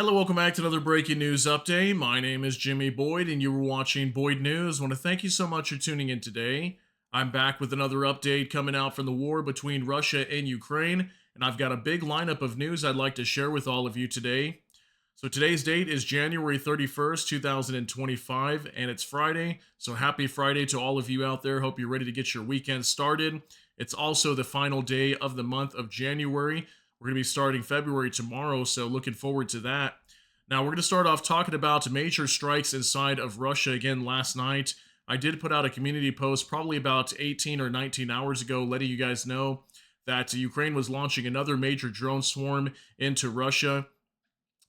Hello, welcome back to another breaking news update. My name is Jimmy Boyd, and you were watching Boyd News. I want to thank you so much for tuning in today. I'm back with another update coming out from the war between Russia and Ukraine, and I've got a big lineup of news I'd like to share with all of you today. So today's date is January 31st, 2025, and it's Friday. So happy Friday to all of you out there. Hope you're ready to get your weekend started. It's also the final day of the month of January. We're going to be starting February tomorrow, so looking forward to that. Now, we're going to start off talking about major strikes inside of Russia again last night. I did put out a community post probably about 18 or 19 hours ago, letting you guys know that Ukraine was launching another major drone swarm into Russia.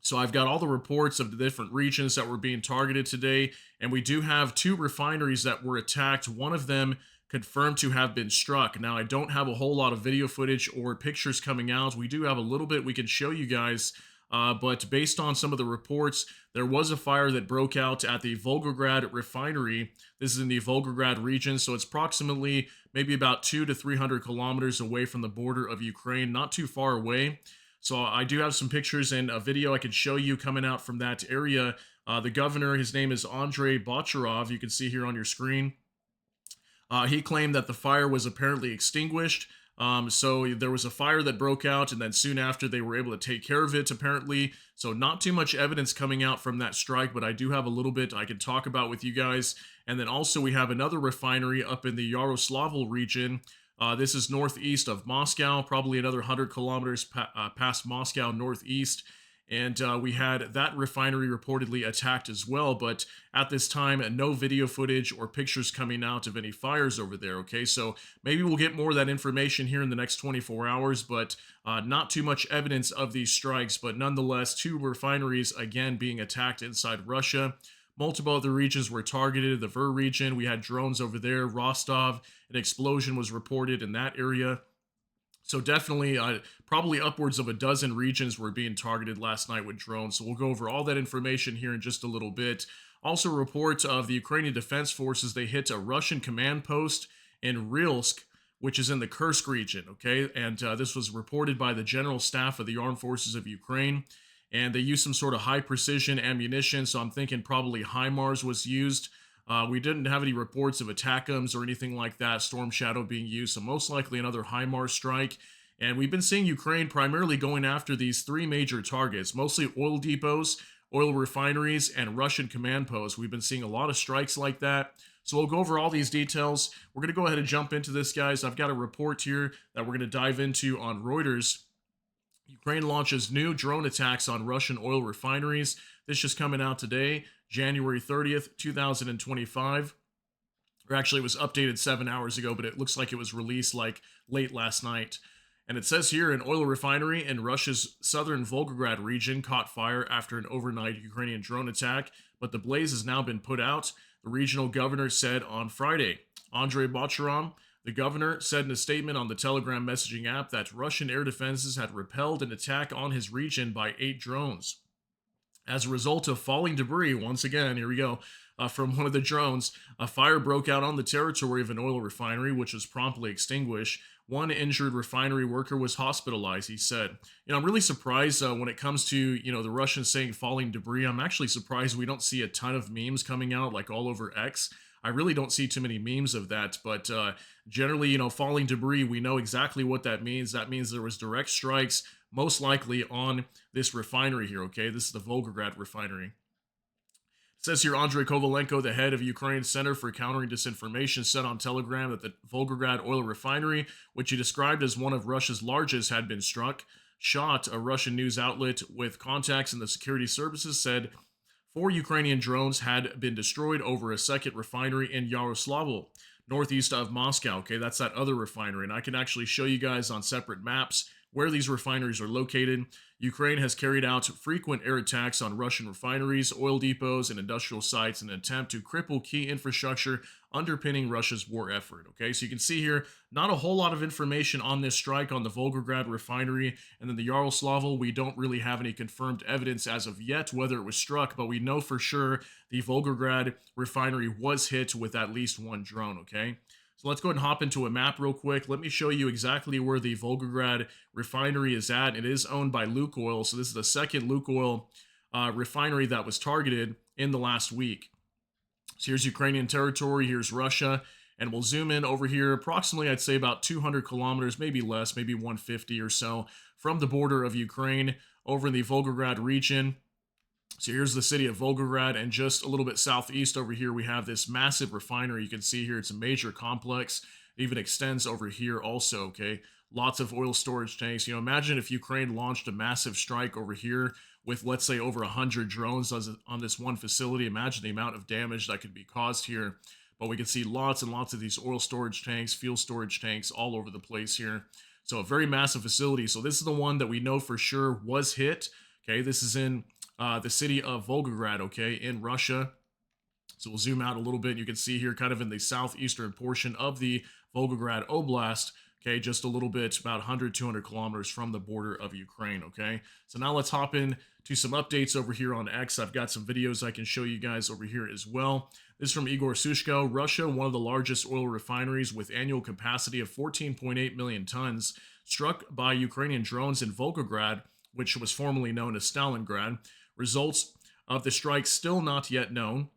So I've got all the reports of the different regions that were being targeted today, and we do have two refineries that were attacked. One of them confirmed to have been struck. Now, I don't have a whole lot of video footage or pictures coming out. We do have a little bit we can show you guys, but based on some of the reports, there was a fire that broke out at the Volgograd Refinery. This is in the Volgograd region, so it's approximately maybe about 200 to 300 kilometers away from the border of Ukraine, not too far away. So I do have some pictures and a video I can show you coming out from that area. The governor, his name is Andrei Bocharov. You can see here on your screen. He claimed that the fire was apparently extinguished. So there was a fire that broke out, and then soon after they were able to take care of it, apparently. So not too much evidence coming out from that strike, but I do have a little bit I can talk about with you guys. And then also we have another refinery up in the Yaroslavl region. This is northeast of Moscow, probably another 100 kilometers past Moscow northeast. And we had that refinery reportedly attacked as well. But at this time, no video footage or pictures coming out of any fires over there. Okay, so maybe we'll get more of that information here in the next 24 hours, but not too much evidence of these strikes. But nonetheless, two refineries again being attacked inside Russia. Multiple other regions were targeted. The Ver region, we had drones over there. Rostov, an explosion was reported in that area. So definitely, probably upwards of a dozen regions were being targeted last night with drones. So we'll go over all that information here in just a little bit. Also, reports of the Ukrainian Defense Forces, they hit a Russian command post in Rilsk, which is in the Kursk region, okay? And this was reported by the General Staff of the Armed Forces of Ukraine. And they used some sort of high-precision ammunition, so I'm thinking probably HIMARS was used. We didn't have any reports of ATACMS or anything like that, Storm Shadow being used, so most likely another HIMARS strike. And we've been seeing Ukraine primarily going after these three major targets, mostly oil depots, oil refineries, and Russian command posts. We've been seeing a lot of strikes like that. So we'll go over all these details. We're going to go ahead and jump into this, guys. I've got a report here that we're going to dive into on Reuters. Ukraine launches new drone attacks on Russian oil refineries. This just coming out today, January 30th, 2025. Or actually, it was updated 7 hours ago, but it looks like it was released like late last night. And it says here an oil refinery in Russia's southern Volgograd region caught fire after an overnight Ukrainian drone attack, but the blaze has now been put out, the regional governor said on Friday. Andrei Bocharov, the governor, said in a statement on the Telegram messaging app that Russian air defenses had repelled an attack on his region by 8 drones. As a result of falling debris, once again, here we go, from one of the drones, a fire broke out on the territory of an oil refinery, which was promptly extinguished. One injured refinery worker was hospitalized, he said. I'm really surprised when it comes to, the Russians saying falling debris. I'm actually surprised we don't see a ton of memes coming out, like all over X. I really don't see too many memes of that, but generally, falling debris, we know exactly what that means. That means there was direct strikes, most likely on this refinery here, okay? This is the Volgograd refinery. It says here, Andrei Kovalenko, the head of Ukraine's Center for Countering Disinformation, said on Telegram that the Volgograd oil refinery, which he described as one of Russia's largest, had been struck. Shot, a Russian news outlet with contacts in the security services, said 4 Ukrainian drones had been destroyed over a second refinery in Yaroslavl, northeast of Moscow. Okay, that's that other refinery. And I can actually show you guys on separate maps where these refineries are located. Ukraine has carried out frequent air attacks on Russian refineries, oil depots, and industrial sites in an attempt to cripple key infrastructure underpinning Russia's war effort. Okay, so you can see here, not a whole lot of information on this strike on the Volgograd refinery, and then the Yaroslavl, we don't really have any confirmed evidence as of yet whether it was struck, but we know for sure the Volgograd refinery was hit with at least one drone, okay? So let's go ahead and hop into a map real quick. Let me show you exactly where the Volgograd refinery is at. It is owned by Lukoil, so this is the second Lukoil refinery that was targeted in the last week. So here's Ukrainian territory, here's Russia, and we'll zoom in over here approximately, I'd say about 200 kilometers, maybe less, maybe 150 or so from the border of Ukraine over in the Volgograd region. So here's the city of Volgograd, and just a little bit southeast over here, we have this massive refinery. You can see here, it's a major complex. It even extends over here also, okay? Lots of oil storage tanks. You know, imagine if Ukraine launched a massive strike over here with, let's say, over 100 drones on this one facility. Imagine the amount of damage that could be caused here. But we can see lots and lots of these oil storage tanks, fuel storage tanks all over the place here. So a very massive facility. So this is the one that we know for sure was hit. Okay, this is in the city of Volgograd, okay, in Russia. So we'll zoom out a little bit. You can see here kind of in the southeastern portion of the Volgograd Oblast, okay, just a little bit, about 100, 200 kilometers from the border of Ukraine, okay? So now let's hop in to some updates over here on X. I've got some videos I can show you guys over here as well. This is from Igor Sushko. Russia, one of the largest oil refineries with annual capacity of 14.8 million tons, struck by Ukrainian drones in Volgograd, which was formerly known as Stalingrad. Results of the strike still not yet known.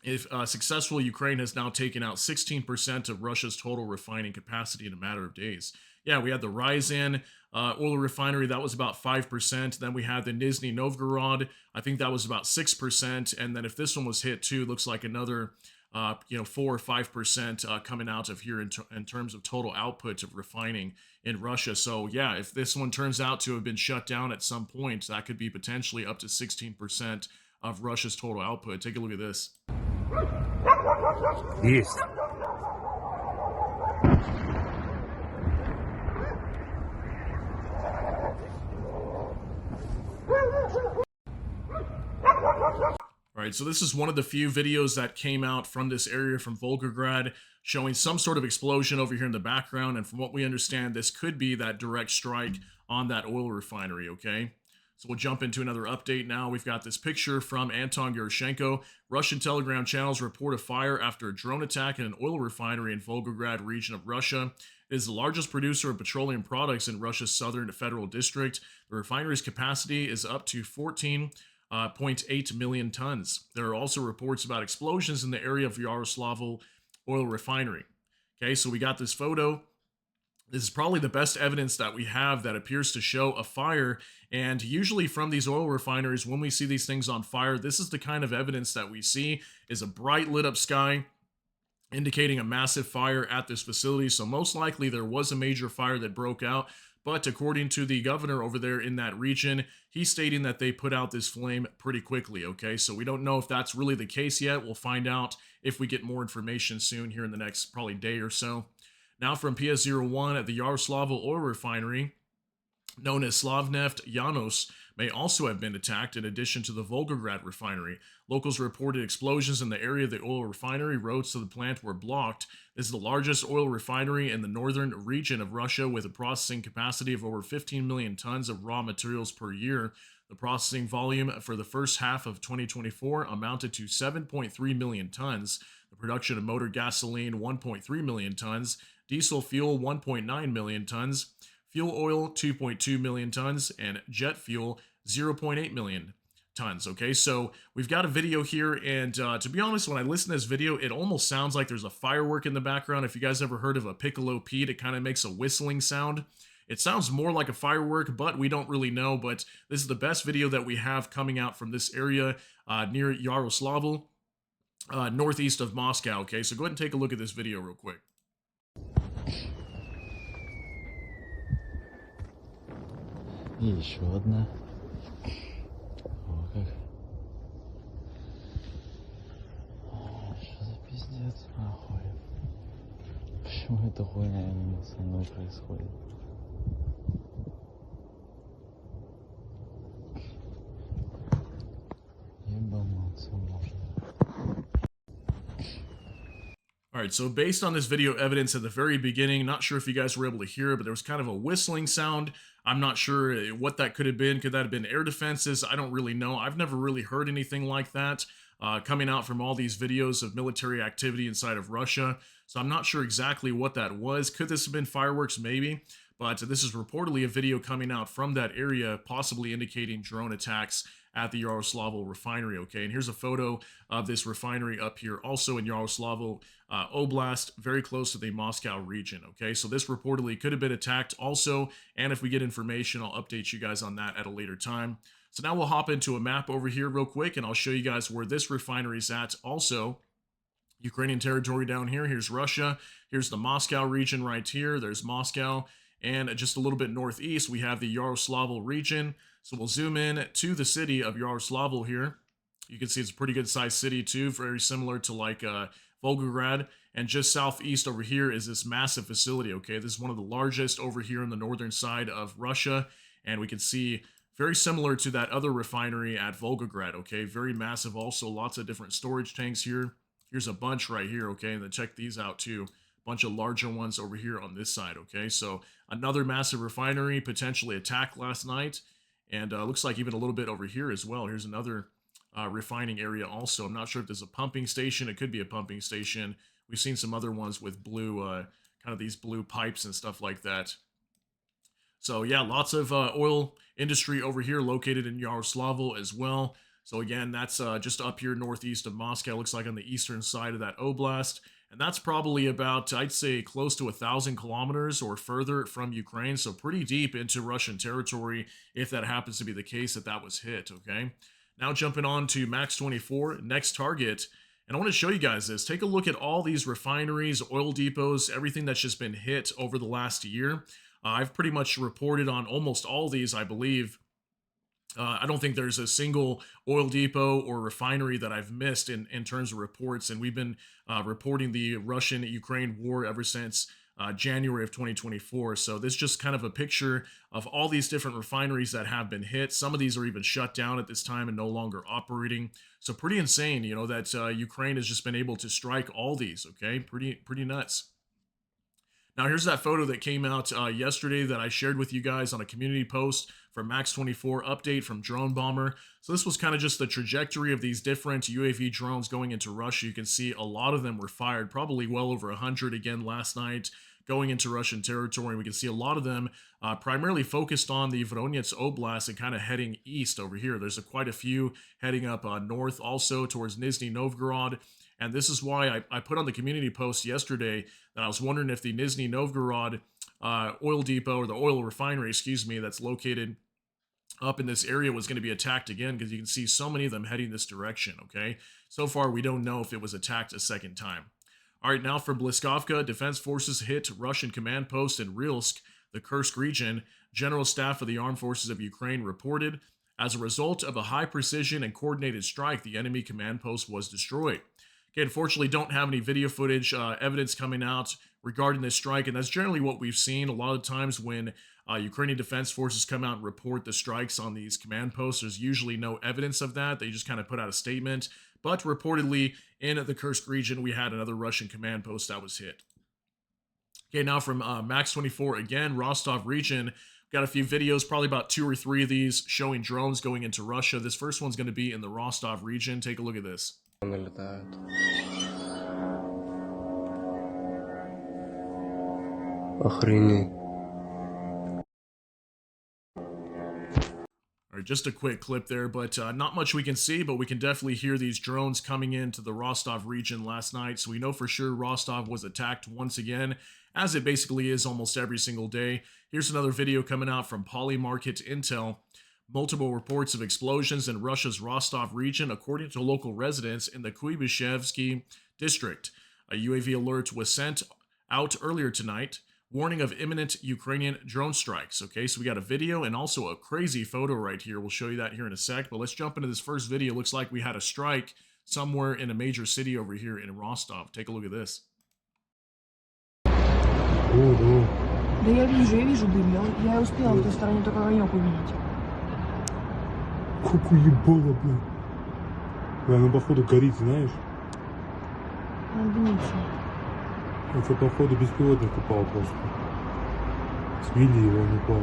If successful, Ukraine has now taken out 16% of Russia's total refining capacity in a matter of days. Yeah, we had the Ryazan oil refinery, that was about 5%. Then we had the Nizhny Novgorod, I think that was about 6%. And then if this one was hit too, looks like another 4 or 5% coming out of here in terms of total output of refining in Russia. So yeah, if this one turns out to have been shut down at some point, that could be potentially up to 16% of Russia's total output. Take a look at this. Есть. All right, so this is one of the few videos that came out from this area from Volgograd showing some sort of explosion over here in the background. And from what we understand, this could be that direct strike on that oil refinery, okay? So we'll jump into another update now. We've got this picture from Anton Yaroshenko. Russian Telegram channels report a fire after a drone attack in an oil refinery in Volgograd region of Russia. It is the largest producer of petroleum products in Russia's southern federal district. The refinery's capacity is up to 14.8 million tons. There are also reports about explosions in the area of Yaroslavl oil refinery. Okay, so we got this photo. This is probably the best evidence that we have that appears to show a fire. And usually from these oil refineries, when we see these things on fire, this is the kind of evidence that we see is a bright lit up sky indicating a massive fire at this facility. So most likely there was a major fire that broke out. But according to the governor over there in that region, he's stating that they put out this flame pretty quickly, okay? So we don't know if that's really the case yet. We'll find out if we get more information soon here in the next probably day or so. Now from PS01 at the Yaroslavl oil refinery, known as Slavneft Janos, may also have been attacked in addition to the Volgograd refinery. Locals reported explosions in the area of the oil refinery. Roads to the plant were blocked. This is the largest oil refinery in the northern region of Russia with a processing capacity of over 15 million tons of raw materials per year. The processing volume for the first half of 2024 amounted to 7.3 million tons. The production of motor gasoline, 1.3 million tons. Diesel fuel, 1.9 million tons. Fuel oil, 2.2 million tons. And jet fuel, 0.8 million tons. Okay, so we've got a video here. And to be honest, when I listen to this video, it almost sounds like there's a firework in the background. If you guys ever heard of a piccolo Pete, it kind of makes a whistling sound. It sounds more like a firework, but we don't really know. But this is the best video that we have coming out from this area near Yaroslavl, northeast of Moscow. Okay, so go ahead and take a look at this video real quick. И еще одна. О, как. Что за пиздец, нахуй? Почему эта хуйня именно со мной происходит? Ебануться можно. All right, so based on this video evidence at the very beginning, not sure if you guys were able to hear it, but there was kind of a whistling sound. I'm not sure what that could have been. Could that have been air defenses? I don't really know. I've never really heard anything like that coming out from all these videos of military activity inside of Russia. So I'm not sure exactly what that was. Could this have been fireworks? Maybe. But this is reportedly a video coming out from that area, possibly indicating drone attacks at the Yaroslavl refinery. Okay, and here's a photo of this refinery up here, also in Yaroslavl Oblast, very close to the Moscow region. Okay, so this reportedly could have been attacked also, and if we get information, I'll update you guys on that at a later time. So now we'll hop into a map over here real quick, and I'll show you guys where this refinery is at. Also, Ukrainian territory down here. Here's Russia. Here's the Moscow region right here. There's Moscow. And just a little bit northeast, we have the Yaroslavl region. So we'll zoom in to the city of Yaroslavl here. You can see it's a pretty good sized city too, very similar to like Volgograd. And just southeast over here is this massive facility, okay? This is one of the largest over here on the northern side of Russia. And we can see very similar to that other refinery at Volgograd, okay? Very massive also, lots of different storage tanks here. Here's a bunch right here, okay? And then check these out too. Bunch of larger ones over here on this side, okay? So another massive refinery potentially attacked last night. And looks like even a little bit over here as well. Here's another refining area also. I'm not sure if there's a pumping station. It could be a pumping station. We've seen some other ones with blue, kind of these blue pipes and stuff like that. So yeah, lots of oil industry over here located in Yaroslavl as well. So again, that's just up here northeast of Moscow. Looks like on the eastern side of that oblast. And that's probably about, I'd say, close to 1,000 kilometers or further from Ukraine. So pretty deep into Russian territory, if that happens to be the case that was hit, okay? Now jumping on to Max 24, next target. And I want to show you guys this. Take a look at all these refineries, oil depots, everything that's just been hit over the last year. I've pretty much reported on almost all these, I believe. I don't think there's a single oil depot or refinery that I've missed in terms of reports. And we've been reporting the Russian-Ukraine war ever since January of 2024. So this is just kind of a picture of all these different refineries that have been hit. Some of these are even shut down at this time and no longer operating. So pretty insane, you know, that Ukraine has just been able to strike all these, okay? Pretty nuts. Now, here's that photo that came out yesterday that I shared with you guys on a community post from Max 24 update from Drone Bomber. So this was kind of just the trajectory of these different UAV drones going into Russia. You can see a lot of them were fired, probably well over 100 again last night, going into Russian territory. We can see a lot of them primarily focused on the Voronezh Oblast and kind of heading east over here. There's quite a few heading up north also towards Nizhny Novgorod. And this is why I put on the community post yesterday that I was wondering if the Nizhny Novgorod oil depot, or the oil refinery, excuse me, that's located up in this area was going to be attacked again, because you can see so many of them heading this direction, okay? So far, we don't know if it was attacked a second time. All right, now from Bliskovka, Defense Forces hit Russian command post in Rylsk, the Kursk region. General Staff of the Armed Forces of Ukraine reported, as a result of a high precision and coordinated strike, the enemy command post was destroyed. Okay, unfortunately, don't have any video footage, evidence coming out regarding this strike, and that's generally what we've seen a lot of times when Ukrainian Defense Forces come out and report the strikes on these command posts. There's usually no evidence of that. They just kind of put out a statement. But reportedly, in the Kursk region, we had another Russian command post that was hit. Okay, now from Max 24 again, Rostov region. Got a few videos, probably about 2 or 3 of these, showing drones going into Russia. This first one's going to be in the Rostov region. Take a look at this. Охренеть. All right, just a quick clip there, but not much we can see, but we can definitely hear these drones coming into the Rostov region last night. So we know for sure Rostov was attacked once again, as it basically is almost every single day. Here's another video coming out from Polymarket Intel. Multiple reports of explosions in Russia's Rostov region, according to local residents in the Kuibishevsky district. A UAV alert was sent out earlier tonight, warning of imminent Ukrainian drone strikes. Okay, so we got a video and also a crazy photo right here. We'll show you that here in a sec, but let's jump into this first video. Looks like we had a strike somewhere in a major city over here in Rostov. Take a look at this. Да я вижу дым. Я успела на той стороне только огонек увидеть. Как уебало, блин. Она, походу, горит, знаешь? Он дымится. Это, походу, беспилотник упал просто. Сбили его, он упал.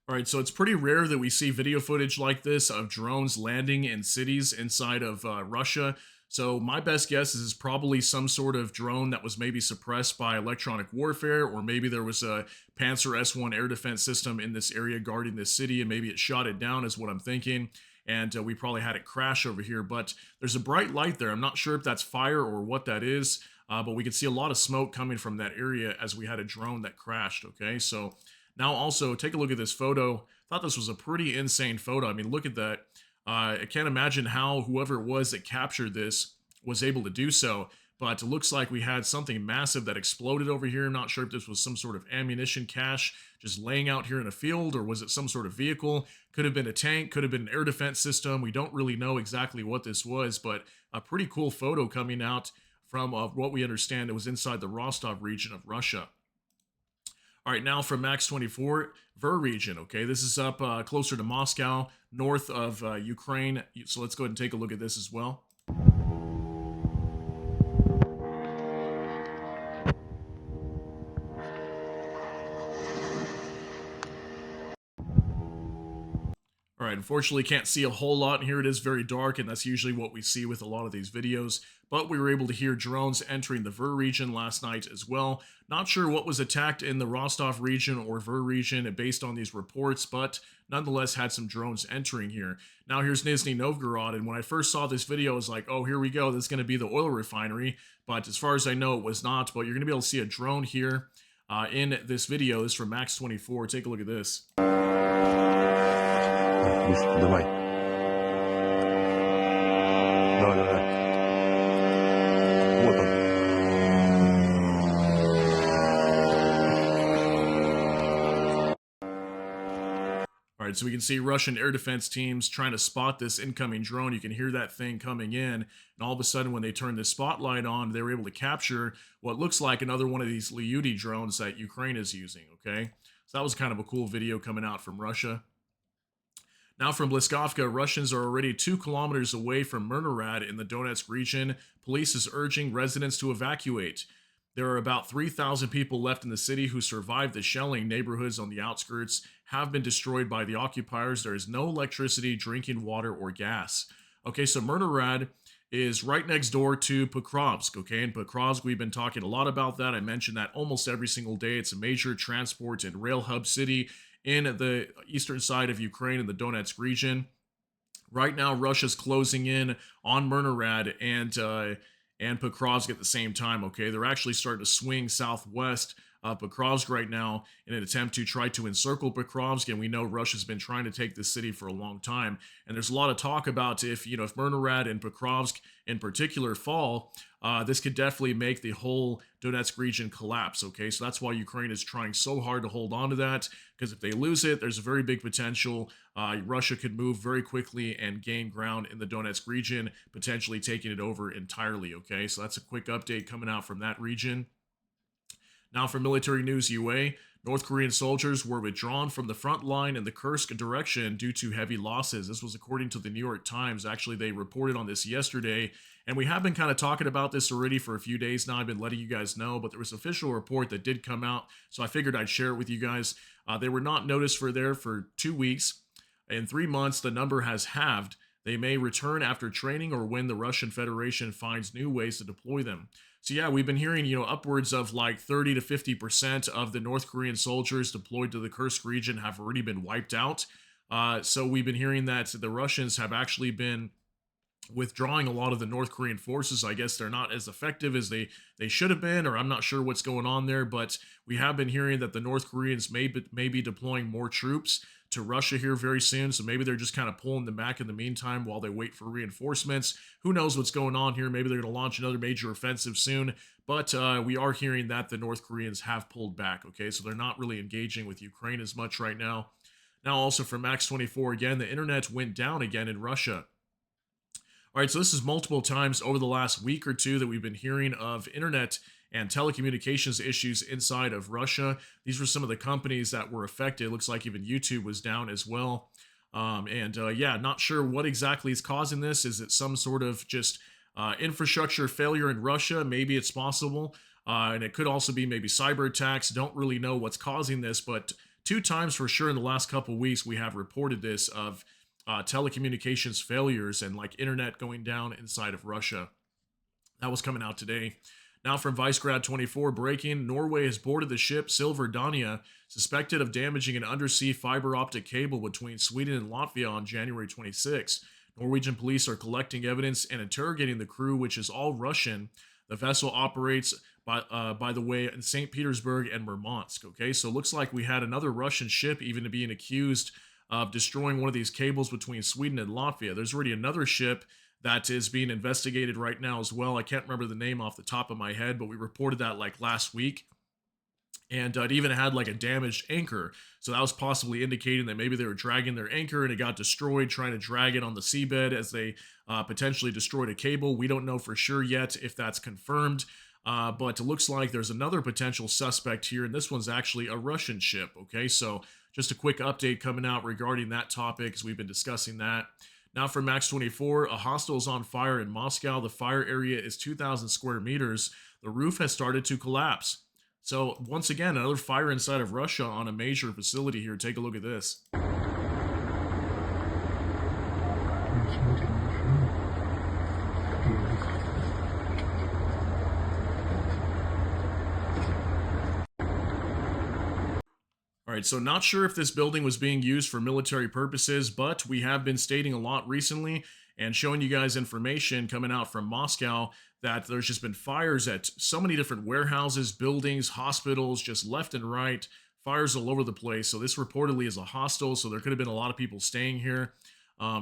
All right, so it's pretty rare that we see video footage like this of drones landing in cities inside of Russia. So my best guess is it's probably some sort of drone that was maybe suppressed by electronic warfare, or maybe there was a Panzer S-1 air defense system in this area guarding this city, and maybe it shot it down, is what I'm thinking. And we probably had it crash over here. But there's a bright light there. I'm not sure if that's fire or what that is, but we could see a lot of smoke coming from that area as we had a drone that crashed. Okay, so now also take a look at this photo. Thought this was a pretty insane photo. I mean, look at that. I can't imagine how whoever it was that captured this was able to do so, but it looks like we had something massive that exploded over here. I'm not sure if this was some sort of ammunition cache just laying out here in a field, or was it some sort of vehicle? Could have been a tank, could have been an air defense system. We don't really know exactly what this was, but a pretty cool photo coming out from what we understand it was inside the Rostov region of Russia. All right, now from Max 24, Ver region. Okay, this is up closer to Moscow, north of Ukraine. So let's go ahead and take a look at this as well. All right, unfortunately can't see a whole lot in here. It is very dark, and that's usually what we see with a lot of these videos. But we were able to hear drones entering the Ver region last night as well. Not sure what was attacked in the Rostov region or Ver region based on these reports, but nonetheless had some drones entering here. Now here's Nizhny Novgorod, and when I first saw this video, I was like, oh, here we go. This is going to be the oil refinery. But as far as I know, it was not. But you're going to be able to see a drone here in this video. This is from Max 24. Take a look at this. Быстро, давай. Давай, давай. Вот он. All right, so we can see Russian air defense teams trying to spot this incoming drone. You can hear that thing coming in, and all of a sudden when they turn the spotlight on, they were able to capture what looks like another one of these Lyuti drones that Ukraine is using, okay? So that was kind of a cool video coming out from Russia. Now from Bliskovka, Russians are already 2 kilometers away from Myrnorad in the Donetsk region. Police is urging residents to evacuate. There are about 3,000 people left in the city who survived the shelling. Neighborhoods on the outskirts have been destroyed by the occupiers. There is no electricity, drinking water, or gas. Okay, so Myrnorad is right next door to Pokrovsk, okay? In Pokrovsk, we've been talking a lot about that. I mentioned that almost every single day. It's a major transport and rail hub city in the eastern side of Ukraine in the Donetsk region. Right now, Russia's closing in on Myrnorad and Pokrovsk at the same time, okay? They're actually starting to swing southwest of Pokrovsk right now in an attempt to try to encircle Pokrovsk, and we know Russia's been trying to take this city for a long time. And there's a lot of talk about if Myrnorad and Pokrovsk in particular fall, this could definitely make the whole Donetsk region collapse, okay? So that's why Ukraine is trying so hard to hold on to that, because if they lose it, there's a very big potential Russia could move very quickly and gain ground in the Donetsk region, potentially taking it over entirely, okay? So that's a quick update coming out from that region. Now for military news UA, North Korean soldiers were withdrawn from the front line in the Kursk direction due to heavy losses. This was according to the New York Times. Actually, they reported on this yesterday, and we have been kind of talking about this already for a few days now. I've been letting you guys know, but there was an official report that did come out, so I figured I'd share it with you guys. They were not noticed for there for 2 weeks. In 3 months, the number has halved. They may return after training or when the Russian Federation finds new ways to deploy them. So yeah, we've been hearing, upwards of like 30 to 50% of the North Korean soldiers deployed to the Kursk region have already been wiped out. So we've been hearing that the Russians have actually been withdrawing a lot of the North Korean forces. I guess they're not as effective as they should have been, or I'm not sure what's going on there, but we have been hearing that the North Koreans may be deploying more troops to Russia here very soon, so maybe they're just kind of pulling them back in the meantime while they wait for reinforcements. Who knows what's going on here? Maybe they're going to launch another major offensive soon, but we are hearing that the North Koreans have pulled back, okay? So they're not really engaging with Ukraine as much right now. Now also for Max 24, again, the internet went down again in Russia. All right, so this is multiple times over the last week or two that we've been hearing of internet and telecommunications issues inside of Russia. These were some of the companies that were affected. It looks like even YouTube was down as well. Yeah, not sure what exactly is causing this. Is it some sort of just infrastructure failure in Russia? Maybe it's possible. And it could also be maybe cyber attacks. Don't really know what's causing this, but 2 times for sure in the last couple weeks we have reported this of telecommunications failures and like internet going down inside of Russia. That was coming out today. Now from Vicegrad 24, breaking, Norway has boarded the ship Silver Dania, suspected of damaging an undersea fiber optic cable between Sweden and Latvia on January 26. Norwegian police are collecting evidence and interrogating the crew, which is all Russian. The vessel operates, by the way, in St. Petersburg and Murmansk. Okay, so it looks like we had another Russian ship even being accused of destroying one of these cables between Sweden and Latvia. There's already another ship that is being investigated right now as well. I can't remember the name off the top of my head, but we reported that like last week. And it even had like a damaged anchor. So that was possibly indicating that maybe they were dragging their anchor and it got destroyed, trying to drag it on the seabed as they potentially destroyed a cable. We don't know for sure yet if that's confirmed. But it looks like there's another potential suspect here, and this one's actually a Russian ship. Okay, so just a quick update coming out regarding that topic as we've been discussing that. Now from Max 24, a hostel is on fire in Moscow. The fire area is 2,000 square meters. The roof has started to collapse. So once again, another fire inside of Russia on a major facility here. Take a look at this. Смотрим машину. All right, so not sure if this building was being used for military purposes, but we have been stating a lot recently and showing you guys information coming out from Moscow that there's just been fires at so many different warehouses, buildings, hospitals, just left and right, fires all over the place. So this reportedly is a hostel, so there could have been a lot of people staying here,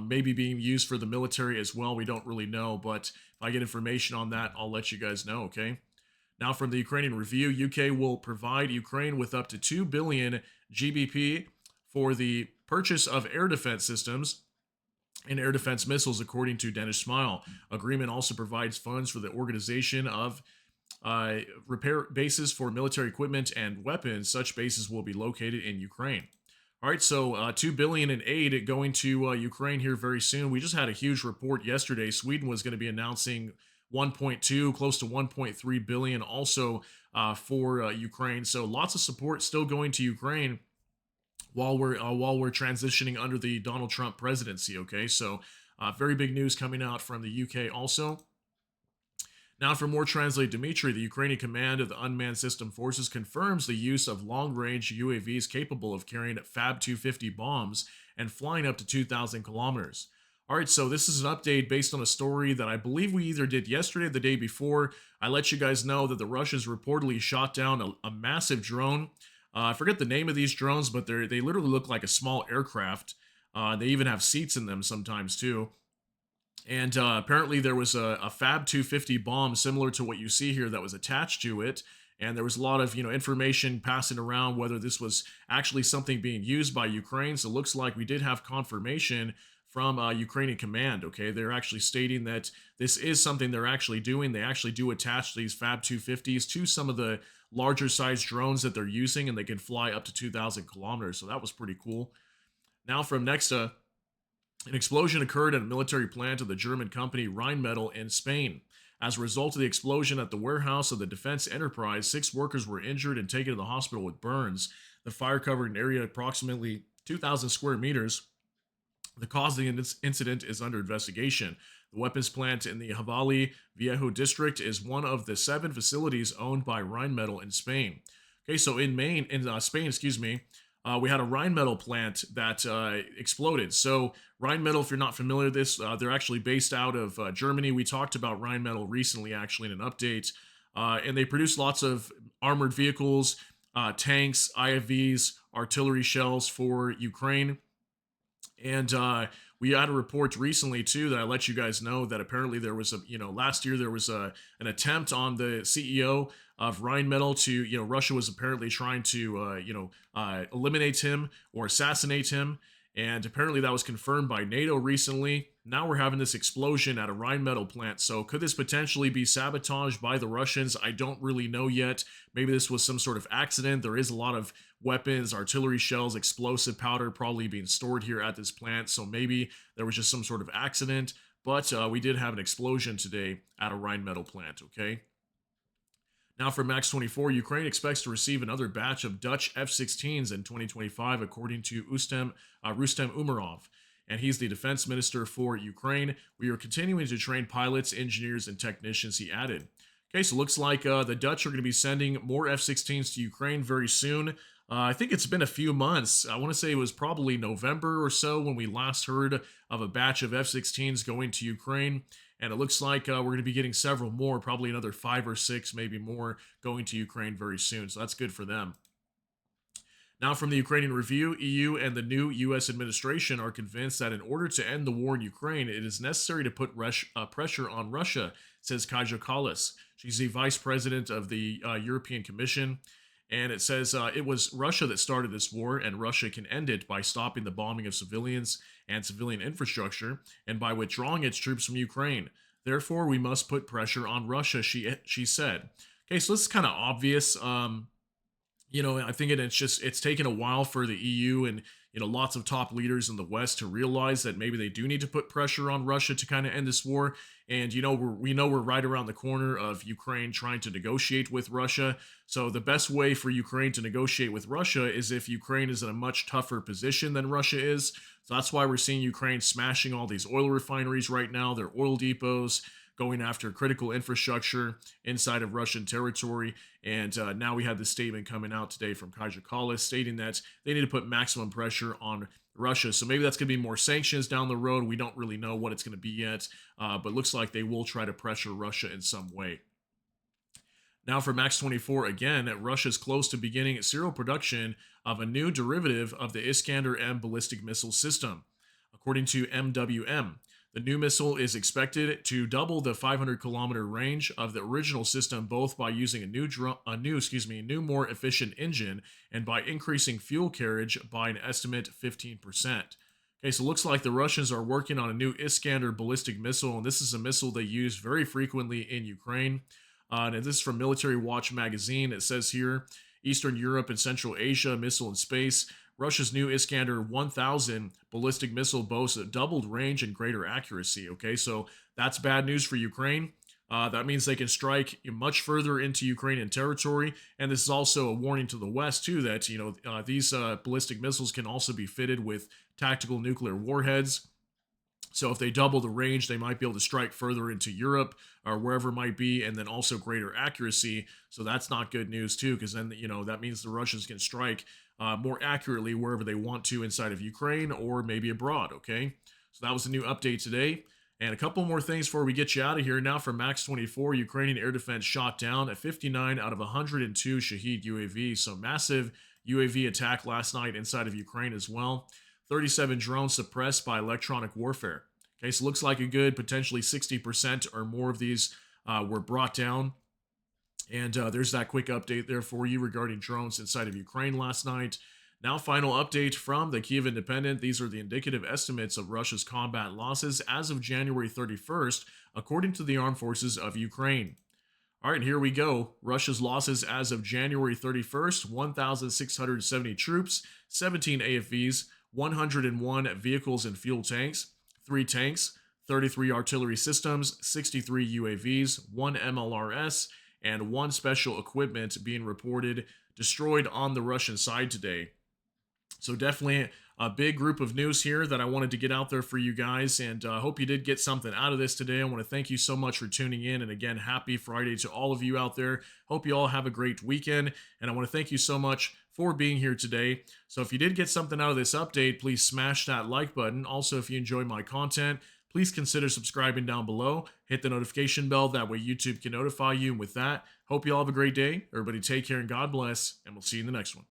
maybe being used for the military as well. We don't really know, but if I get information on that, I'll let you guys know, okay? Now from the Ukrainian Review, UK will provide Ukraine with up to 2 billion GBP for the purchase of air defense systems and air defense missiles, according to Dennis Smile. Agreement also provides funds for the organization of repair bases for military equipment and weapons. Such bases will be located in Ukraine. All right, so 2 billion in aid going to Ukraine here very soon. We just had a huge report yesterday. Sweden was going to be announcing 1.2, close to 1.3 billion also for Ukraine. So lots of support still going to Ukraine while we're transitioning under the Donald Trump presidency. Okay, so very big news coming out from the UK also. Now for more translate Dmitry, the Ukrainian command of the unmanned system forces confirms the use of long-range UAVs capable of carrying Fab 250 bombs and flying up to 2,000 kilometers. All right, so this is an update based on a story that I believe we either did yesterday or the day before. I let you guys know that the Russians reportedly shot down a massive drone. I forget the name of these drones, but they literally look like a small aircraft. They even have seats in them sometimes too. And apparently there was a Fab 250 bomb similar to what you see here that was attached to it. And there was a lot of information passing around whether this was actually something being used by Ukraine. So it looks like we did have confirmation from Ukrainian command. Okay, they're actually stating that this is something they're actually doing. They actually do attach these Fab 250s to some of the larger size drones that they're using, and they can fly up to 2,000 kilometers. So that was pretty cool. Now from Nexta, an explosion occurred at a military plant of the German company Rheinmetall in Spain. As a result of the explosion at the warehouse of the defense enterprise, 6 workers were injured and taken to the hospital with burns. The fire covered an area approximately 2,000 square meters. The cause of the incident is under investigation. The weapons plant in the Javali Viejo district is one of the 7 facilities owned by Rheinmetall in Spain. Okay, so in Spain, we had a Rheinmetall plant that exploded. So Rheinmetall, if you're not familiar with this, they're actually based out of Germany. We talked about Rheinmetall recently, actually, in an update. And they produce lots of armored vehicles, tanks, IFVs, artillery shells for Ukraine. And we had a report recently too that I let you guys know that apparently there was last year there was an attempt on the CEO of Rheinmetall to, Russia was apparently trying to, eliminate him or assassinate him. And apparently that was confirmed by NATO recently. Now we're having this explosion at a Rheinmetall plant. So could this potentially be sabotaged by the Russians? I don't really know yet. Maybe this was some sort of accident. There is a lot of weapons, artillery shells, explosive powder probably being stored here at this plant. So maybe there was just some sort of accident. But we did have an explosion today at a Rheinmetall plant, okay? Now for Max 24, Ukraine expects to receive another batch of Dutch F-16s in 2025, according to Rustem Umerov. and he's the defense minister for Ukraine. We are continuing to train pilots, engineers, and technicians, he added. Okay, so looks like the Dutch are going to be sending more F-16s to Ukraine very soon. I think it's been a few months. I want to say it was probably November or so when we last heard of a batch of F-16s going to Ukraine. And it looks like we're going to be getting several more, probably another 5 or 6, maybe more, going to Ukraine very soon. So that's good for them. Now, from the Ukrainian Review, EU and the new U.S. administration are convinced that in order to end the war in Ukraine, it is necessary to put pressure on Russia, says Kaja Kallas. She's the vice president of the European Commission. And it says it was Russia that started this war, and Russia can end it by stopping the bombing of civilians and civilian infrastructure and by withdrawing its troops from Ukraine. Therefore, we must put pressure on Russia, she said. Okay, so this is kind of obvious. I think it's taken a while for the EU and lots of top leaders in the West to realize that maybe they do need to put pressure on Russia to kind of end this war. And we know we're right around the corner of Ukraine trying to negotiate with Russia. So the best way for Ukraine to negotiate with Russia is if Ukraine is in a much tougher position than Russia is. So that's why we're seeing Ukraine smashing all these oil refineries right now, their oil depots, going after critical infrastructure inside of Russian territory. And now we have this statement coming out today from Kaja Kallas stating that they need to put maximum pressure on Russia. So maybe that's going to be more sanctions down the road. We don't really know what it's going to be yet, but looks like they will try to pressure Russia in some way. Now for Max 24 again, Russia's close to beginning serial production of a new derivative of the Iskander-M ballistic missile system. According to MWM, the new missile is expected to double the 500-kilometer range of the original system, both by using a new, more efficient engine and by increasing fuel carriage by an estimate 15%. Okay, so it looks like the Russians are working on a new Iskander ballistic missile, and this is a missile they use very frequently in Ukraine. And this is from Military Watch magazine. It says here, Eastern Europe and Central Asia, missile and space. Russia's new Iskander 1000 ballistic missile boasts a doubled range and greater accuracy. Okay, so that's bad news for Ukraine. That means they can strike much further into Ukrainian territory. And this is also a warning to the West, too, that these ballistic missiles can also be fitted with tactical nuclear warheads. So if they double the range, they might be able to strike further into Europe or wherever it might be, and then also greater accuracy. So that's not good news too, because then that means the Russians can strike more accurately wherever they want to inside of Ukraine or maybe abroad. Okay, so that was the new update today. And a couple more things before we get you out of here. Now for Max 24, Ukrainian air defense shot down at 59 out of 102 Shahed UAVs. So massive UAV attack last night inside of Ukraine as well. 37 drones suppressed by electronic warfare. Okay, so looks like a good potentially 60% or more of these were brought down. And there's that quick update there for you regarding drones inside of Ukraine last night. Now, final update from the Kyiv Independent. These are the indicative estimates of Russia's combat losses as of January 31st, according to the Armed Forces of Ukraine. All right, here we go. Russia's losses as of January 31st, 1,670 troops, 17 AFVs, 101 vehicles and fuel tanks, 3 tanks, 33 artillery systems, 63 UAVs, 1 MLRS, and 1 special equipment being reported destroyed on the Russian side today. So definitely a big group of news here that I wanted to get out there for you guys, and I hope you did get something out of this today. I want to thank you so much for tuning in, and again, happy Friday to all of you out there. Hope you all have a great weekend, and I want to thank you so much for being here today. So if you did get something out of this update, please smash that like button. Also, if you enjoy my content, please consider subscribing down below. Hit the notification bell, that way YouTube can notify you. And with that, hope you all have a great day. Everybody take care and God bless, and we'll see you in the next one.